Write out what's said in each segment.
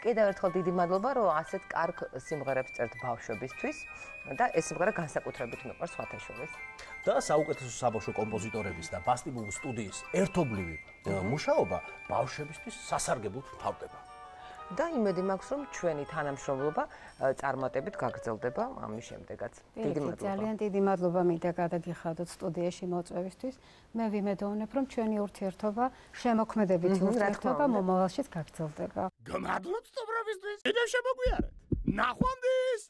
კიდევ ერთხელ დიდი მადლობა, რომ ასეთ კარგ სიმღერებს წერთ ბავშვებისთვის და ეს სიმღერა განსაკუთრებით მიყვარს სხვათა შორის. და საუკეთესო საბავშვო კომპოზიტორების და ბასტიბუბუს სტუდიის ერთობლივი მუშაობა ბავშვებისთვის სასარგებლოდ მთავრდება. და იმედი მაქვს, რომ ჩვენი თანამშრომლობა წარმატებით გაგრძელდება ამის შემდეგაც. დიდი მადლობა. ძალიან დიდი მადლობა მინდა გადაგიხადოთ სტუდიაში მოწვევისთვის. მე ვიმედოვნებ, რომ ჩვენი ურთიერთობა, შემოქმედებითი ურთიერთობა მომავალშიც გაგრძელდება. გმადლობთ სტუმრობისთვის. კიდევ შემოგვიარეთ. ნახვამდის!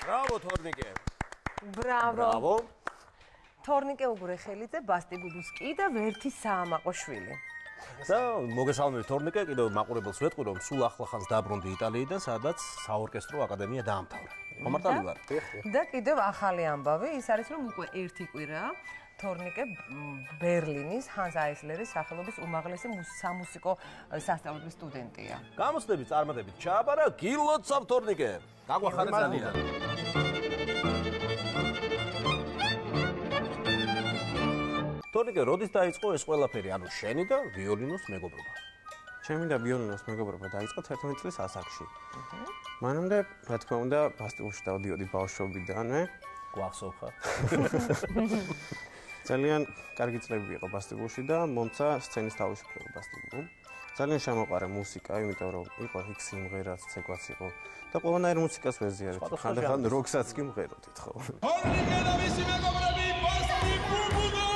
Bravo, Tornike. Bravo. Tornike უგრეხელიძე, ბასტიბუბუსკი და ვერთი საამაყოშვილი. და მოგესალმებით Tornike, კიდევ მაყურებელს ვეთყვი, რომ სულ ახლახანს დაბრუნდი იტალიიდან, სადაც საორკესტრო აკადემია დაამთავრა. ხომარტალი ვარ. და კიდევ ახალი ამბავი, ის არის რომ უკვე ერთი კვირაა Tornike ბერლინის ჰანს აისლერის სახელობის უმაღლესი სამუსიკო სასწავლებლის სტუდენტია. გამოცდების წარმატებით ჩააბარა გილოცავ Tornike. გაგვახარეთ ძალიან. Tornike, როდის დაიწყო ეს ყველაფერი, ანუ შენი და ვიოლინოს მეგობრობა? ჩემი და ვიოლინოს მეგობრობა დაიწყო 11 წლის ასაკში. მანამდე, რა თქმა უნდა, ბასტიბუბში დავდიოდი ბავშვობიდანვე. გვახსოვ ხარ? ძალიან კარგი წლები იყო ბასტიბუბში და მომცა სცენის თავისუფლება ბასტიბუბ. ძალიან შემოყარა მუსიკა, იმიტომ რომ იყო იქ სიმღერაც, ცეკვაც იყო და ყველანაირ მუსიკას ვეზიარეთ. ხანდახან როკსაც კი მღეროდით, ხო? Tornike და მისი მეგობრები ბასტიბუბუგო!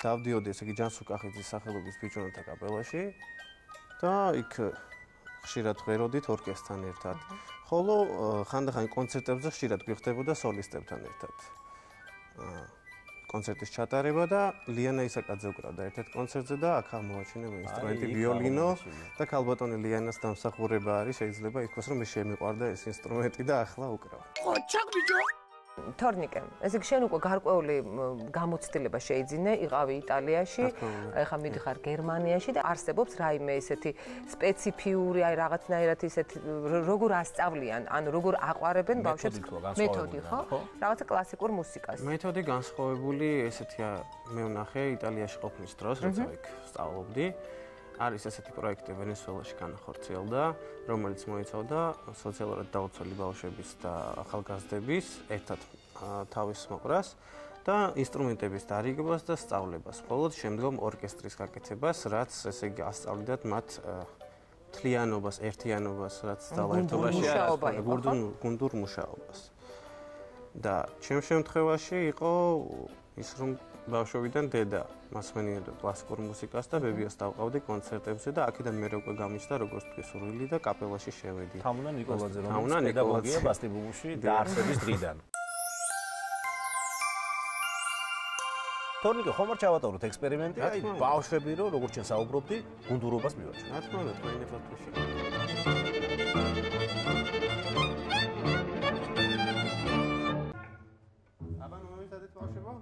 დავდიოდი ესე იგი ჯანსუკახიძის სახელობის ბიჭუნათა კაპელაში და იქ ხშირად ღეროდით ორკესტრთან ერთად. ხოლო ხანდახან კონცერტებზე ხშირად გვიხდებოდა სოლისტებთან ერთად. კონცერტის ჩატარება და ლიანა ისაკაძე უკრავდა ერთ-ერთ კონცერტზე და აქ აღმოაჩინა მე ინსტრუმენტი ვიოლინო და ქალბატონი ლიანას დამსახურება არის, შეიძლება ითქვას რომ მე შემიყვარდა ეს ინსტრუმენტი და ახლა უკრავ. ყოჩაკ ბიჭო! Tornike, ესე იგი შენ უკვე გარკვეული გამოცდილება შეიძინე, იყავი იტალიაში, ეხლა მიდიხარ გერმანიაში და არსებობს რაიმე ესეთი სპეციფიური, აი რაღაცნაირად ისეთი როგორ ასწავლიან, ანუ როგორ აყვარებენ ბავშვებს მეთოდი, ხო? რაღაცა კლასიკურ მუსიკას. მეთოდი განსხვავებული ესეთია, მე ვნახე იტალიაში ყოფნის დროს, როცა იქ სწავლობდი. არის ესეთი პროექტი ვენესუელაში განახორციელდა, რომელიც მოიცავდა სოციალურად დაუცველი ბავშვების და ახალგაზრდების ერთად თავის მოყრას და ინსტრუმენტების დარიგებას და სწავლებას, მხოლოდ შემდგომ ორკესტრის გაკეთებას, რაც ესე იგი ასწავლიდათ მათ თლიანობას, ერთიანობას, რაც ძალაერთობაში გუნდურ მუშაობას. და ჩემ შემთხვევაში იყო ის რომ ბავშვობიდან დედა მასმენიერდა კლასიკურ მუსიკას და ბებიას დავყავდი კონცერტებზე და აქედან მე უკვე გამიჩნდა როგორც თქვი სურვილი და კაპელაში შევედი. თამუნა ნიკოლაძე რომელიც პედაგოგია ბასტიბუბში დაარსების დღიდან. Tornike, ხომ არ ჩავატაროთ ექსპერიმენტი, აი ბავშვები რო როგორც ჩვენ საუბრობდი, გუნდურობას მივაჩვენოთ. რა თქმა უნდა, თქვენი ფოტოში. აბა ნუ მოვიცადეთ ბავშვებო.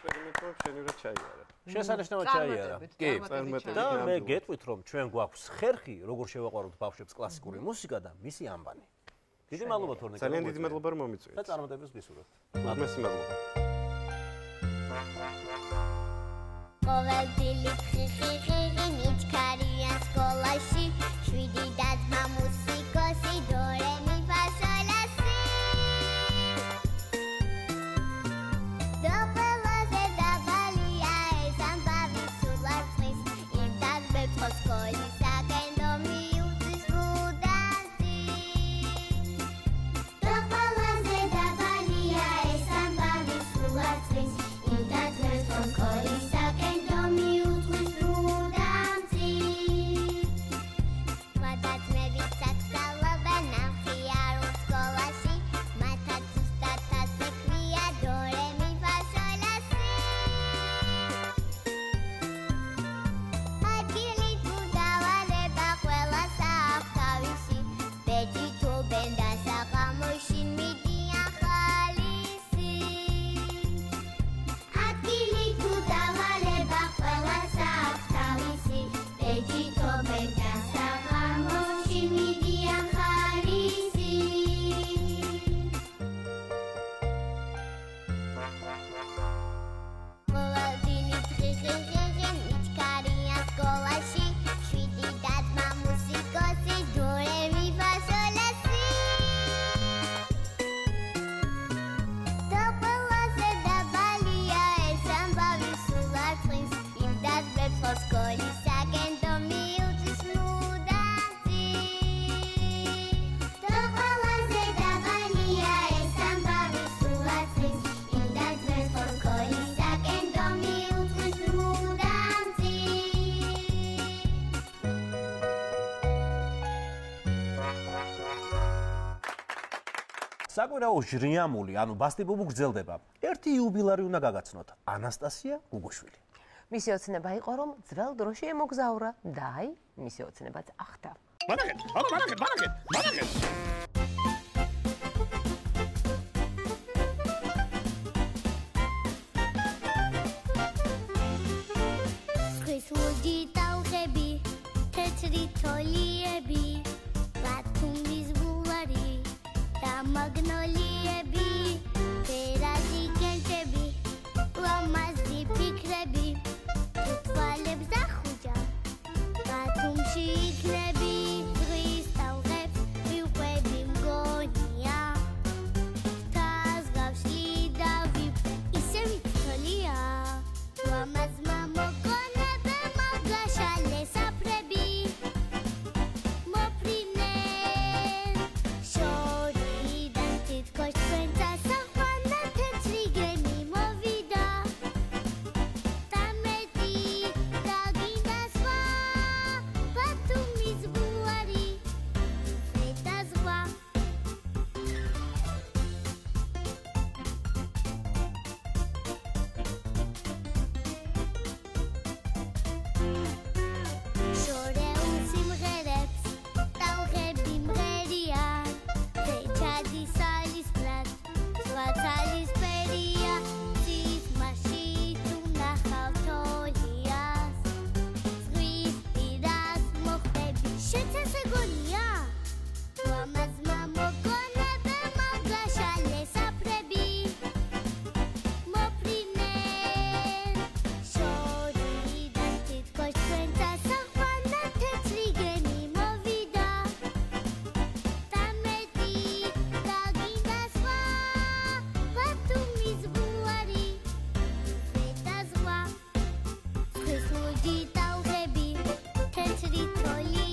ექსპერიმენტები შენივრად ჩაიარა. შესანიშნავად ჩაიარა. კი. და მე გეტყვით რომ ჩვენ გვაქვს ხერხი როგორ შევაყვაროთ ბავშვებს კლასიკური მუსიკა და მისი ამბანი. დიდი მადლობა თორნიკე. ძალიან დიდი მადლობა რომ მომიწვიეთ. და წარმატებებს გისურვებთ. მადლობა. ყოველდილი ხიხიხი მიჩქარიან სკოლაში, შვიდი და-ძმა მუსიკოსი, დო რე მი ფა სოლ ლა სი. დო ყველაზე დაბალია ეს ამბავი სულ არ წლის, იმ დაგბებს ხო სკოლისაკენ დო მიუწვის მუდამ წინ. დო ყველაზე დაბალია ეს ამბავი სულ არ წლის, იმ დაგბებს ხო სკოლისაკენ დო მიუწვის მუდამ წინ. მათაცმები საცალობენ ამხიარულ სკოლაში, მათაც ზუსტად ასე ქვია დო რე მი ფა სოლ ლა სი. ადგილი თუ დავალება ყველას აქვს თავისი, ბეჭი თუ ბენდა საღამოში მიდიან ხალისი. ადგილი თუ დავალება ყველას აქვს თავისი, ბეჭი თუ ბენდა საღამოში მიდიან ხალისი. ყოველდილი ხიხიხი მიჩქარიან სკოლაში, შვიდი და-ძმა მუსიკოსი, დო რე მი ფა სოლ ლა სი. დო ყველაზე დაბალია ეს ამბავი სულ არ წლის, იმ დაგბებს ხო სკოლისაკენ დო მიუწვის მუდამ წინ. დო ყველაზე დაბალია ეს ამბავი სულ არ წლის, იმ დაგბებს ხო სკოლისაკენ დო მიუწვის მუდამ წინ. საკვირაო ჟრიამული, ანუ ბასტიბუბუ გრძელდება. ერთი იუბილარი უნდა გაგაცნოთ. ანასტასია გუგუშვილი. მისი ოცნება იყო რომ ძველ დროში ემოგზაურა და აი მისი ოცნებაც ახდა. ზღვის ლუდი ტალღები, თეთრი თოლიები, ბათუმის ბულვარი და მაგნოლიები, ფერადი კენჭები, ლამაზი ფიქრები, თუ თვალებს დახუჯა, ბათუმში იქნები. ზღვის ტალღებს მივყვები მგონია, თაზღავში დავიფრე, ისე ვიფროლია. ლამაზმა მოგონებელმა გაშალე საფრები, მოფრინენ შორიდან თითქოს ჩვენ დასახვანა თეთრი გემი მოვიდა. დამეტი გაგინდა სხვა, ბათუმის ბულვარი, ზედა ზღვა. შორეულ სიმღერებს ტალღები მღერიან, თეჩადი სალისბრად, სხვა ცალისფერია, ცისმაში თუ ნახავ თოლიას, ზღვის პირას მოხვდები, შენც ესე გონია? ლამაზმა მოგონებელმა გაშალე საფრები, მოფრინენ შორიდან თითქოს ჩვენ დასახვანა თეთრი გემი მოვიდა. დამეტი გაგინდა სხვა, ბათუმის ბულვარი, ზედა ზღვა. ზღვის ლუდი ტალღები, თეთრი თოლიები,